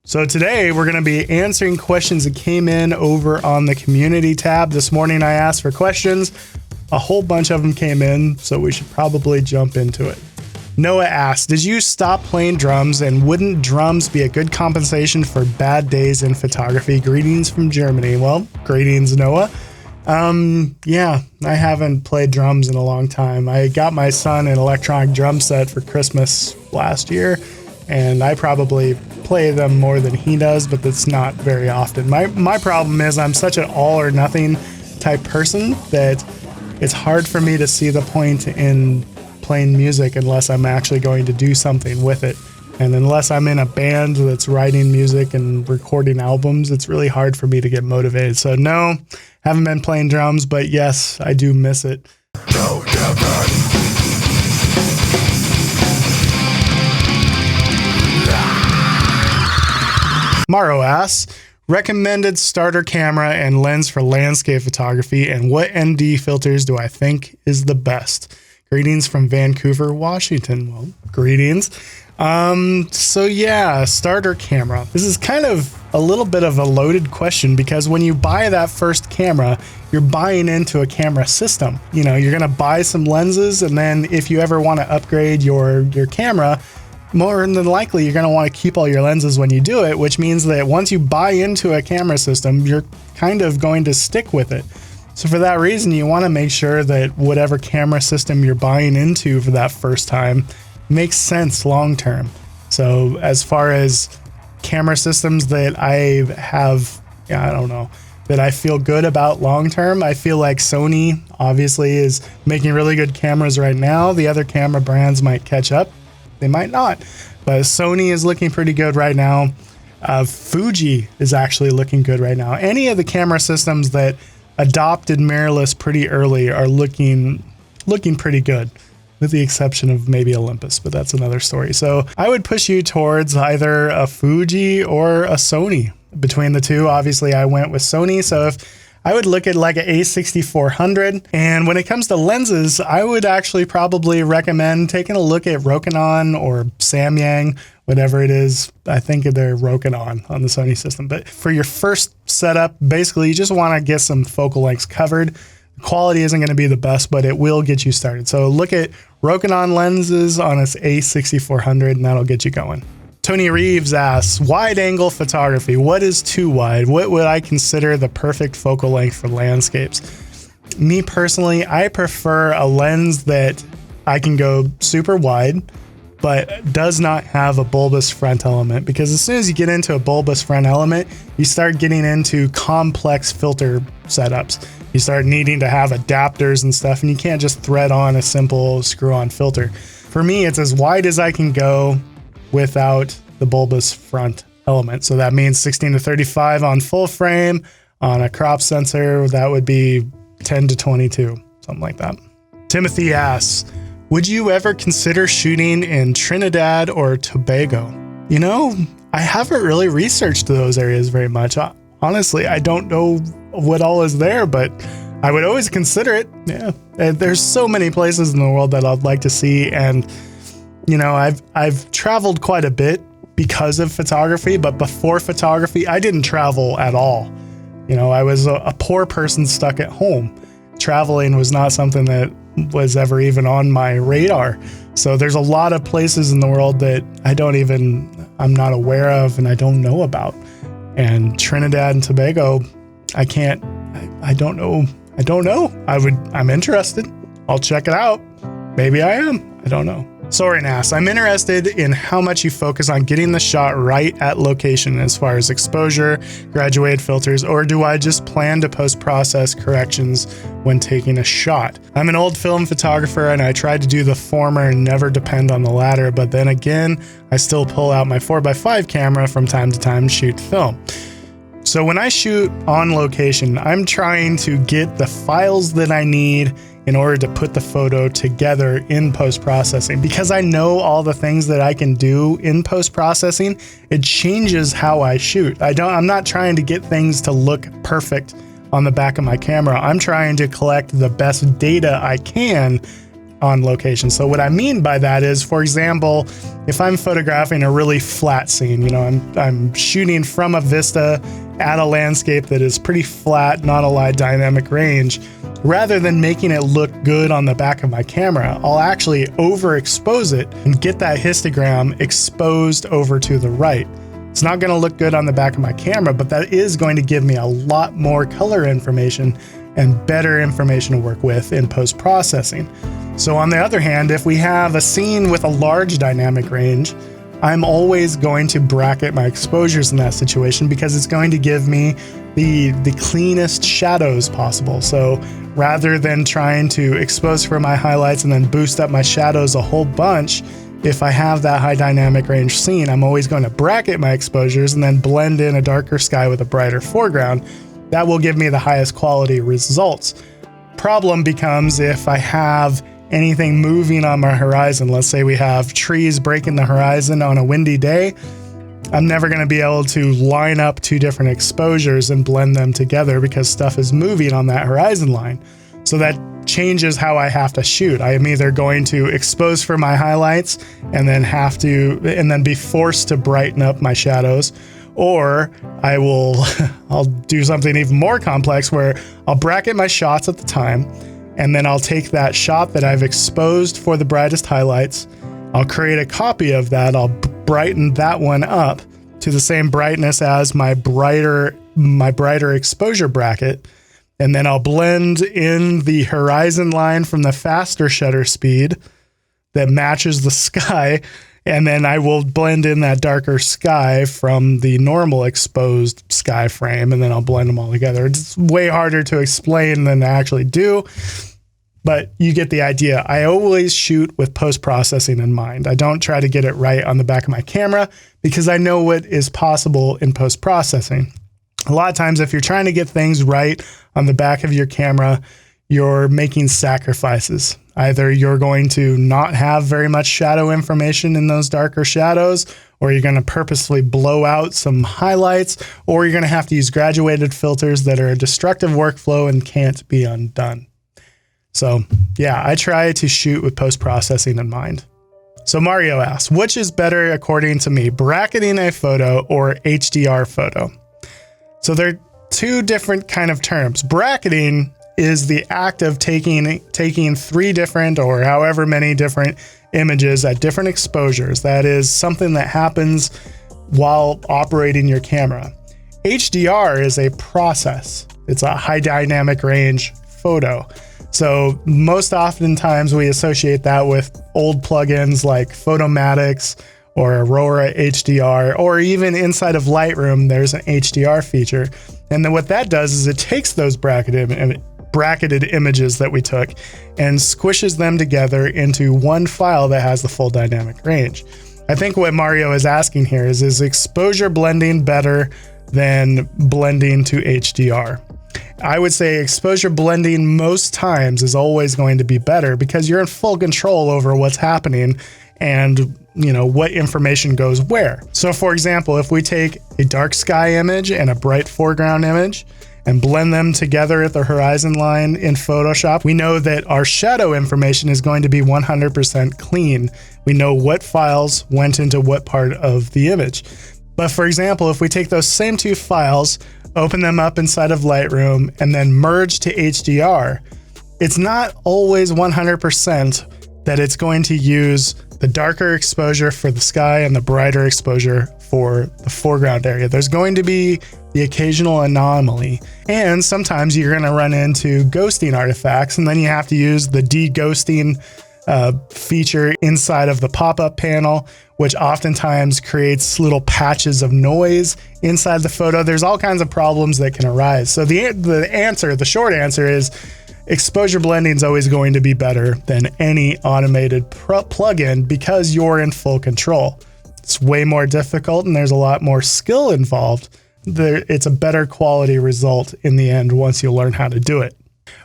So today we're going to be answering questions that came in over on the community tab. This morning I asked for questions. A whole bunch of them came in, so we should probably jump into it. Noah asked, did you stop playing drums, and wouldn't drums be a good compensation for bad days in photography? Greetings from Germany. Well, greetings, Noah. Yeah, I haven't played drums in a long time. I got my son an electronic drum set for Christmas last year, and I probably play them more than he does, but that's not very often. My problem is I'm such an all or nothing type person that it's hard for me to see the point in playing music unless I'm actually going to do something with it. And unless I'm in a band that's writing music and recording albums, it's really hard for me to get motivated. So no, haven't been playing drums, but yes, I do miss it. Maro asks, recommended starter camera and lens for landscape photography, and what ND filters do I think is the best? Greetings from Vancouver, Washington. Well, greetings. So yeah, starter camera. This is kind of a little bit of a loaded question because when you buy that first camera, you're buying into a camera system. You know, you're going to buy some lenses, and then if you ever want to upgrade your camera, more than likely you're going to want to keep all your lenses when you do it, which means that once you buy into a camera system, you're kind of going to stick with it. So for that reason, you want to make sure that whatever camera system you're buying into for that first time makes sense long term. So as far as camera systems that I have, that I feel good about long term, I feel like Sony obviously is making really good cameras right now. The other camera brands might catch up. They might not, but Sony is looking pretty good right now. Fuji is actually looking good right now. Any of the camera systems that adopted mirrorless pretty early are looking pretty good, with the exception of maybe Olympus, but that's another story. So I would push you towards either a Fuji or a Sony. Between the two, obviously I went with Sony. So if I would look at like an A6400. And when it comes to lenses, I would actually probably recommend taking a look at Rokinon or Samyang, whatever it is. I think they're Rokinon on the Sony system. But for your first setup, basically you just want to get some focal lengths covered. The quality isn't going to be the best, but it will get you started. So look at Rokinon lenses on its A6400 and that'll get you going. Tony Reeves asks, wide angle photography, what is too wide? What would I consider the perfect focal length for landscapes? Me personally, I prefer a lens that I can go super wide, but does not have a bulbous front element, because as soon as you get into a bulbous front element, you start getting into complex filter setups. You start needing to have adapters and stuff, and you can't just thread on a simple screw-on filter. For me, it's as wide as I can go without the bulbous front element. So that means 16-35 on full frame. On a crop sensor, that would be 10-22, something like that. Timothy asks, would you ever consider shooting in Trinidad or Tobago? You know, I haven't really researched those areas very much. Honestly, I don't know what all is there, but I would always consider it. Yeah, there's so many places in the world that I'd like to see, and you know, I've traveled quite a bit because of photography, but before photography, I didn't travel at all. You know, I was a poor person stuck at home. Traveling was not something that was ever even on my radar. So there's a lot of places in the world that I'm not aware of and I don't know about. And Trinidad and Tobago, I don't know. I'm interested. I'll check it out. Maybe I am. I don't know. Soren asks, I'm interested in how much you focus on getting the shot right at location as far as exposure, graduated filters, or do I just plan to post-process corrections when taking a shot? I'm an old film photographer and I try to do the former and never depend on the latter, but then again, I still pull out my 4x5 camera from time to time to shoot film. So when I shoot on location, I'm trying to get the files that I need in order to put the photo together in post-processing. Because I know all the things that I can do in post-processing, it changes how I shoot. I'm not trying to get things to look perfect on the back of my camera. I'm trying to collect the best data I can on location. So what I mean by that is, for example, if I'm photographing a really flat scene, you know, I'm shooting from a vista at a landscape that is pretty flat, not a lot of dynamic range, rather than making it look good on the back of my camera, I'll actually overexpose it and get that histogram exposed over to the right. It's not going to look good on the back of my camera, but that is going to give me a lot more color information and better information to work with in post-processing. So on the other hand, if we have a scene with a large dynamic range, I'm always going to bracket my exposures in that situation because it's going to give me the cleanest shadows possible. So rather than trying to expose for my highlights and then boost up my shadows a whole bunch, if I have that high dynamic range scene, I'm always going to bracket my exposures and then blend in a darker sky with a brighter foreground. That will give me the highest quality results. Problem becomes if I have anything moving on my horizon. Let's say we have trees breaking the horizon on a windy day. I'm never going to be able to line up two different exposures and blend them together because stuff is moving on that horizon line. So that changes how I have to shoot. I am either going to expose for my highlights and then be forced to brighten up my shadows, or I'll do something even more complex where I'll bracket my shots at the time, and then I'll take that shot that I've exposed for the brightest highlights, I'll create a copy of that, I'll brighten that one up to the same brightness as my brighter exposure bracket, and then I'll blend in the horizon line from the faster shutter speed that matches the sky, and then I will blend in that darker sky from the normal exposed sky frame, and then I'll blend them all together. It's way harder to explain than to actually do, but you get the idea. I always shoot with post-processing in mind. I don't try to get it right on the back of my camera because I know what is possible in post-processing. A lot of times, if you're trying to get things right on the back of your camera, you're making sacrifices. Either you're going to not have very much shadow information in those darker shadows, or you're going to purposefully blow out some highlights, or you're going to have to use graduated filters that are a destructive workflow and can't be undone. So yeah, I try to shoot with post-processing in mind. So Mario asks, which is better according to me, bracketing a photo or HDR photo? So they're two different kind of terms. Bracketing is the act of taking three different or however many different images at different exposures. That is something that happens while operating your camera. HDR is a process. It's a high dynamic range photo. So most oftentimes we associate that with old plugins like Photomatix or Aurora HDR, or even inside of Lightroom, there's an HDR feature. And then what that does is it takes those bracketed images that we took and squishes them together into one file that has the full dynamic range. I think what Mario is asking here is exposure blending better than blending to HDR? I would say exposure blending most times is always going to be better because you're in full control over what's happening and what information goes where. So for example, if we take a dark sky image and a bright foreground image and blend them together at the horizon line in Photoshop, we know that our shadow information is going to be 100% clean. We know what files went into what part of the image. But for example, if we take those same two files, open them up inside of Lightroom, and then merge to HDR, it's not always 100% that it's going to use the darker exposure for the sky and the brighter exposure for the foreground area. There's going to be the occasional anomaly, and sometimes you're going to run into ghosting artifacts, and then you have to use the de-ghosting feature inside of the pop-up panel, which oftentimes creates little patches of noise inside the photo. There's all kinds of problems that can arise. So the short answer is exposure blending is always going to be better than any automated plugin because you're in full control. It's way more difficult and there's a lot more skill involved. It's a better quality result in the end once you learn how to do it.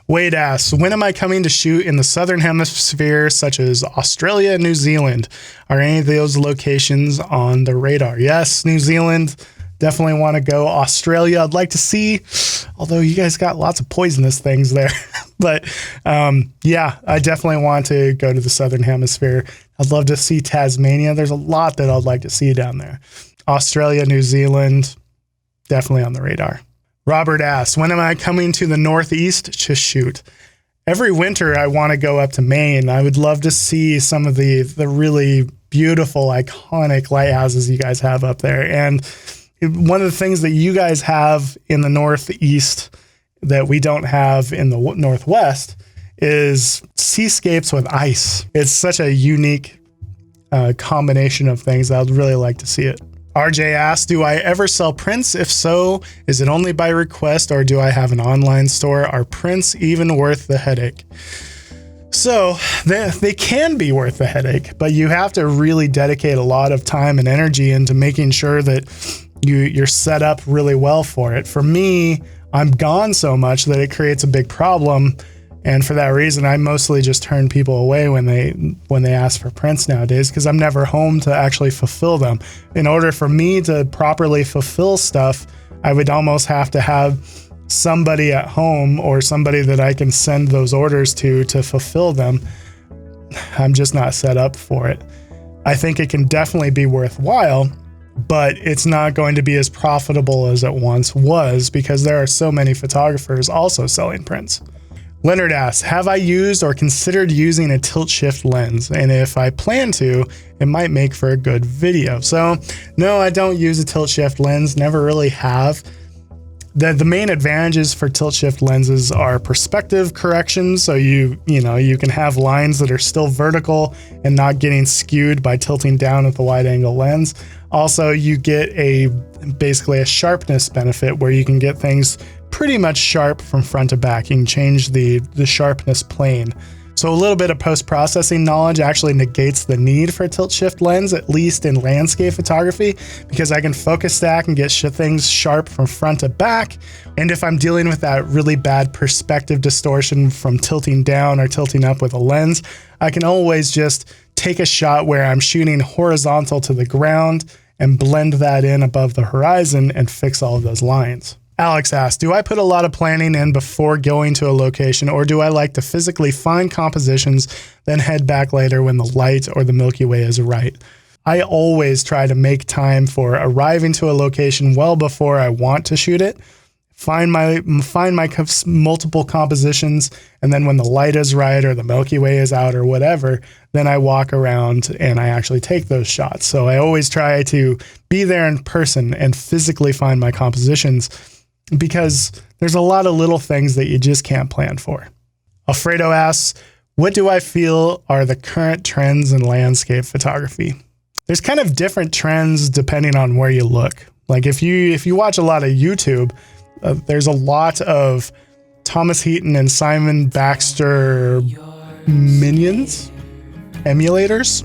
Wade asks, when am I coming to shoot in the Southern Hemisphere, such as Australia and New Zealand? Are any of those locations on the radar? Yes, New Zealand, definitely want to go. Australia, I'd like to see, although you guys got lots of poisonous things there. But yeah, I definitely want to go to the Southern Hemisphere. I'd love to see Tasmania. There's a lot that I'd like to see down there. Australia, New Zealand, definitely on the radar. Robert asks, when am I coming to the Northeast to shoot? Every winter, I want to go up to Maine. I would love to see some of the really beautiful, iconic lighthouses you guys have up there. And one of the things that you guys have in the Northeast that we don't have in the Northwest is seascapes with ice. It's such a unique combination of things. I'd really like to see it. RJ asks, do I ever sell prints? If so, is it only by request or do I have an online store? Are prints even worth the headache? So they can be worth the headache, but you have to really dedicate a lot of time and energy into making sure that you're set up really well for it. For me, I'm gone so much that it creates a big problem. And for that reason, I mostly just turn people away when they ask for prints nowadays, because I'm never home to actually fulfill them. In order for me to properly fulfill stuff, I would almost have to have somebody at home or somebody that I can send those orders to fulfill them. I'm just not set up for it. I think it can definitely be worthwhile, but it's not going to be as profitable as it once was because there are so many photographers also selling prints. Leonard asks, have I used or considered using a tilt shift lens? And if I plan to, it might make for a good video. So no, I don't use a tilt shift lens, never really have. The main advantages for tilt shift lenses are perspective correction. So you can have lines that are still vertical and not getting skewed by tilting down with the wide angle lens. Also, you get basically a sharpness benefit where you can get things pretty much sharp from front to back. You can change the sharpness plane. So a little bit of post-processing knowledge actually negates the need for a tilt shift lens, at least in landscape photography, because I can focus stack and get things sharp from front to back. And if I'm dealing with that really bad perspective distortion from tilting down or tilting up with a lens, I can always just take a shot where I'm shooting horizontal to the ground and blend that in above the horizon and fix all of those lines. Alex asks, do I put a lot of planning in before going to a location, or do I like to physically find compositions, then head back later when the light or the Milky Way is right? I always try to make time for arriving to a location well before I want to shoot it, find my multiple compositions, and then when the light is right or the Milky Way is out or whatever, then I walk around and I actually take those shots. So I always try to be there in person and physically find my compositions, because there's a lot of little things that you just can't plan for. Alfredo asks, what do I feel are the current trends in landscape photography? There's kind of different trends depending on where you look. Like if you watch a lot of YouTube, there's a lot of Thomas Heaton and Simon Baxter minions, emulators,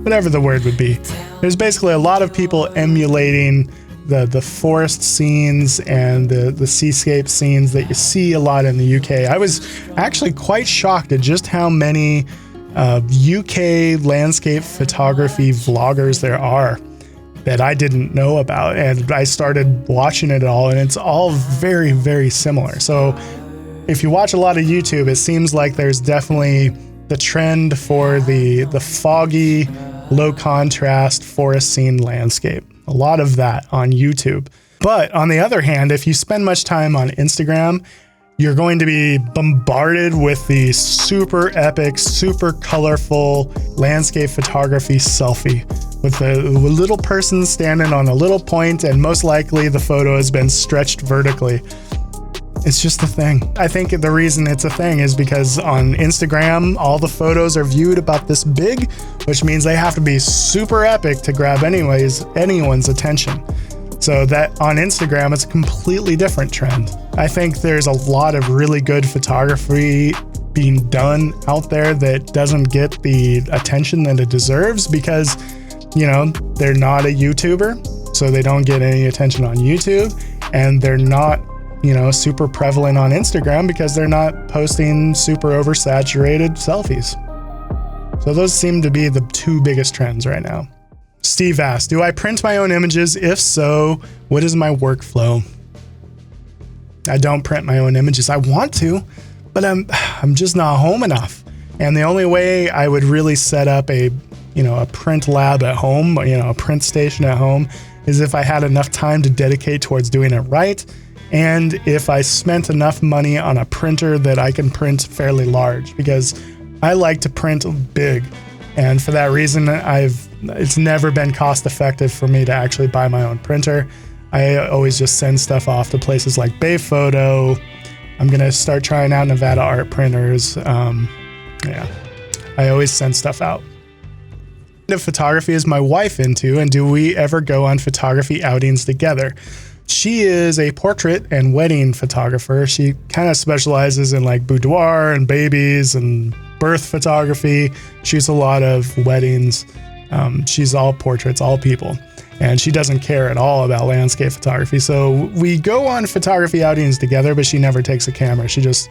whatever the word would be. There's basically a lot of people emulating the forest scenes and the seascape scenes that you see a lot in the UK. I was actually quite shocked at just how many UK landscape photography vloggers there are that I didn't know about. And I started watching it all, and it's all very, very similar. So if you watch a lot of YouTube, it seems like there's definitely the trend for the foggy, low contrast forest scene landscape. A lot of that on YouTube. But on the other hand, if you spend much time on Instagram, you're going to be bombarded with the super epic, super colorful landscape photography selfie with a little person standing on a little point, and most likely the photo has been stretched vertically. It's just a thing. I think the reason it's a thing is because on Instagram, all the photos are viewed about this big, which means they have to be super epic to grab anyone's attention. So that on Instagram, it's a completely different trend. I think there's a lot of really good photography being done out there that doesn't get the attention that it deserves because, they're not a YouTuber, so they don't get any attention on YouTube, and they're not super prevalent on Instagram because they're not posting super oversaturated selfies. So those seem to be the two biggest trends right now. Steve asks, do I print my own images? If so, what is my workflow? I don't print my own images. I want to. but I'm just not home enough. And the only way I would really set up a print lab at home, a print station at home, is if I had enough time to dedicate towards doing it right. And if I spent enough money on a printer that I can print fairly large, because I like to print big. And for that reason, it's never been cost effective for me to actually buy my own printer. I always just send stuff off to places like Bayphoto. I'm going to start trying out Nevada Art printers. I always send stuff out. What kind of photography is my wife into, and do we ever go on photography outings together? She is a portrait and wedding photographer. She kind of specializes in like boudoir and babies and birth photography. Shoots a lot of weddings. She's all portraits, all people. And she doesn't care at all about landscape photography. So we go on photography outings together, but she never takes a camera. She just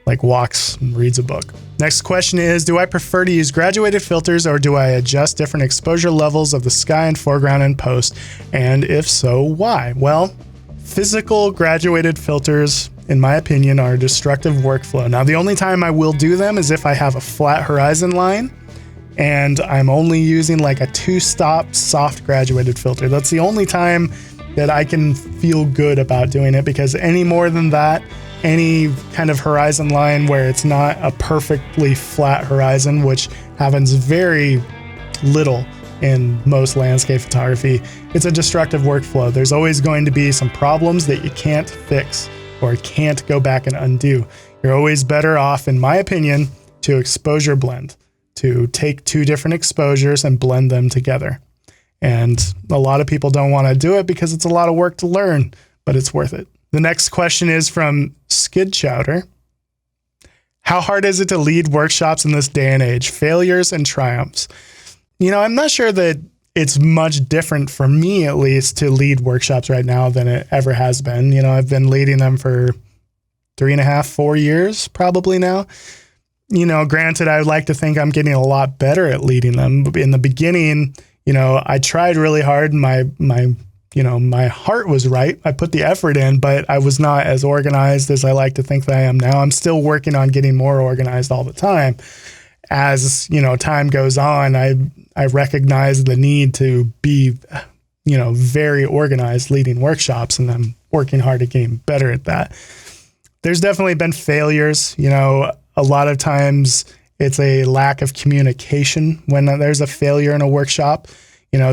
like walks and reads a book. Next question is, do I prefer to use graduated filters or do I adjust different exposure levels of the sky and foreground in post? And if so, why? Well, physical graduated filters, in my opinion, are a destructive workflow. Now, the only time I will do them is if I have a flat horizon line and I'm only using like a 2-stop soft graduated filter. That's the only time that I can feel good about doing it, because any more than that, any kind of horizon line where it's not a perfectly flat horizon, which happens very little in most landscape photography, it's a destructive workflow. There's always going to be some problems that you can't fix or can't go back and undo. You're always better off, in my opinion, to exposure blend, to take 2 different exposures and blend them together. And a lot of people don't want to do it because it's a lot of work to learn, but it's worth it. The next question is from Skid Chowder. How hard is it to lead workshops in this day and age? Failures and triumphs. I'm not sure that it's much different for me, at least, to lead workshops right now than it ever has been. I've been leading them for 3.5, 4 years probably now. Granted, I would like to think I'm getting a lot better at leading them. In the beginning, I tried really hard. My heart was right. I put the effort in, but I was not as organized as I like to think that I am now. I'm still working on getting more organized all the time. As, time goes on, I recognize the need to be, very organized leading workshops, and I'm working hard to get better at that. There's definitely been failures. A lot of times it's a lack of communication when there's a failure in a workshop.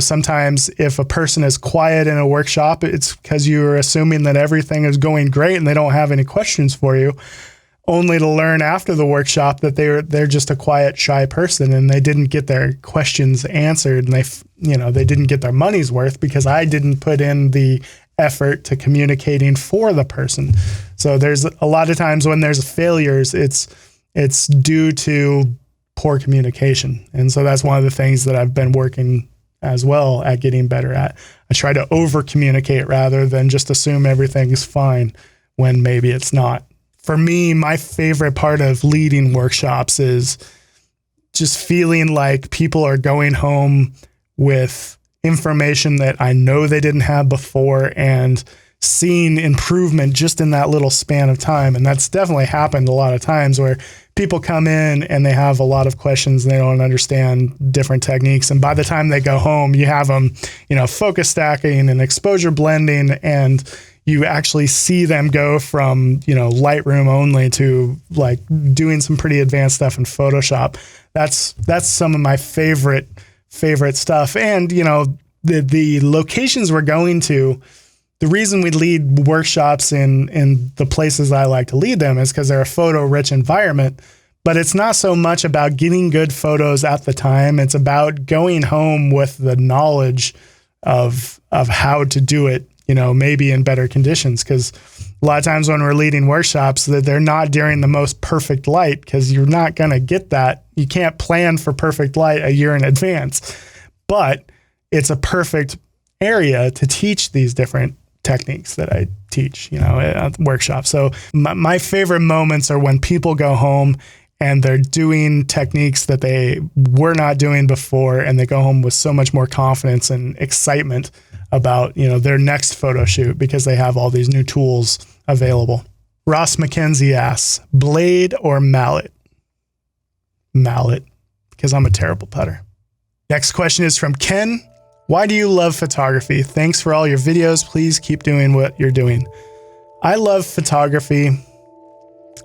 Sometimes if a person is quiet in a workshop, it's because you're assuming that everything is going great and they don't have any questions for you, only to learn after the workshop that they're just a quiet, shy person and they didn't get their questions answered, and they didn't get their money's worth because I didn't put in the effort to communicating for the person. So there's a lot of times when there's failures, it's due to poor communication. And so that's one of the things that I've been working as well at getting better at. I try to over communicate rather than just assume everything's fine when maybe it's not. For me, my favorite part of leading workshops is just feeling like people are going home with information that I know they didn't have before and seeing improvement just in that little span of time. And that's definitely happened a lot of times where people come in and they have a lot of questions and they don't understand different techniques. And by the time they go home, you have them, focus stacking and exposure blending, and you actually see them go from, Lightroom only to like doing some pretty advanced stuff in Photoshop. That's some of my favorite stuff. And, the locations we're going to, the reason we lead workshops in the places I like to lead them is because they're a photo-rich environment, but it's not so much about getting good photos at the time. It's about going home with the knowledge of how to do it, maybe in better conditions. Because a lot of times when we're leading workshops, that they're not during the most perfect light, because you're not going to get that. You can't plan for perfect light a year in advance, but it's a perfect area to teach these different techniques that I teach, at workshops. So my favorite moments are when people go home and they're doing techniques that they were not doing before, and they go home with so much more confidence and excitement about, their next photo shoot because they have all these new tools available. Ross McKenzie asks, blade or mallet? Mallet, because I'm a terrible putter. Next question is from Ken. Why do you love photography? Thanks for all your videos. Please keep doing what you're doing. I love photography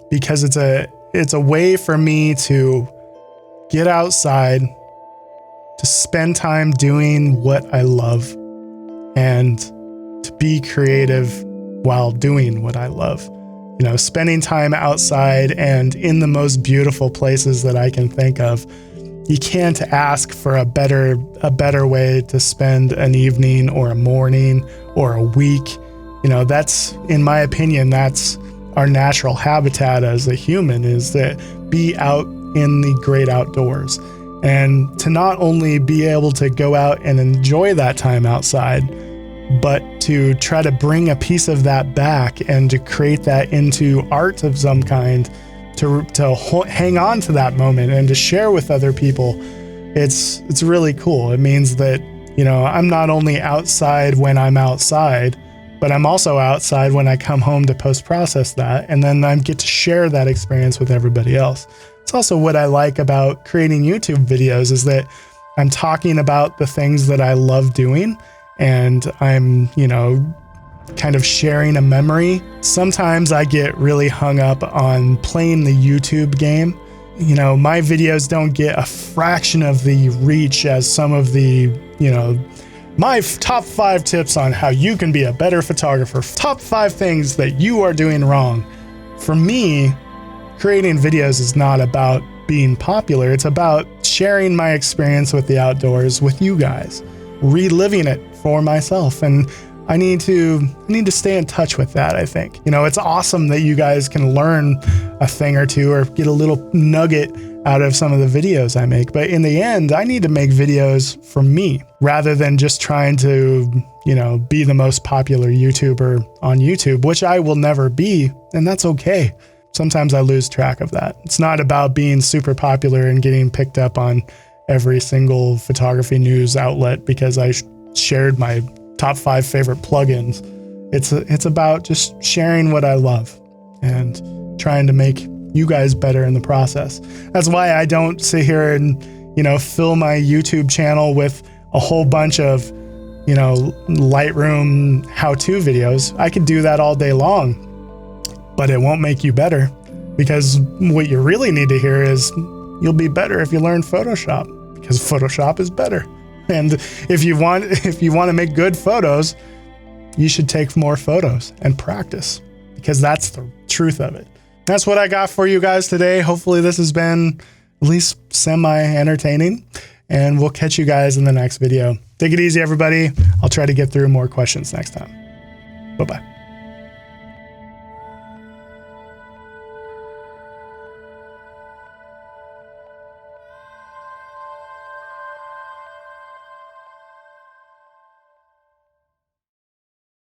because it's a way for me to get outside, to spend time doing what I love, and to be creative while doing what I love. You know, spending time outside and in the most beautiful places that I can think of. You can't ask for a better way to spend an evening or a morning or a week. You know, that's, in my opinion, that's our natural habitat as a human, is to be out in the great outdoors. And to not only be able to go out and enjoy that time outside, but to try to bring a piece of that back and to create that into art of some kind, to hang on to that moment and to share with other people. It's really cool. It means that, you know, I'm not only outside when I'm outside, but I'm also outside when I come home to post-process that, and then I get to share that experience with everybody else. It's also what I like about creating YouTube videos, is that I'm talking about the things that I love doing, and I'm, you know, kind of sharing a memory. Sometimes I get really hung up on playing the YouTube game. You know, my videos don't get a fraction of the reach as some of the, you know, my top 5 tips on how you can be a better photographer, top 5 things that you are doing wrong. For me, creating videos is not about being popular. It's about sharing my experience with the outdoors with you guys, reliving it for myself. And I need to stay in touch with that, I think. You know, it's awesome that you guys can learn a thing or two or get a little nugget out of some of the videos I make. But in the end, I need to make videos for me rather than just trying to, you know, be the most popular YouTuber on YouTube, which I will never be. And that's okay. Sometimes I lose track of that. It's not about being super popular and getting picked up on every single photography news outlet because I shared my top 5 favorite plugins. It's about just sharing what I love and trying to make you guys better in the process. That's why I don't sit here and, you know, fill my YouTube channel with a whole bunch of, you know, Lightroom how-to videos. I could do that all day long, but it won't make you better, because what you really need to hear is you'll be better if you learn Photoshop, because Photoshop is better. And if you want to make good photos, you should take more photos and practice, because that's the truth of it. That's what I got for you guys today. Hopefully this has been at least semi-entertaining, and we'll catch you guys in the next video. Take it easy, everybody. I'll try to get through more questions next time. Bye-bye.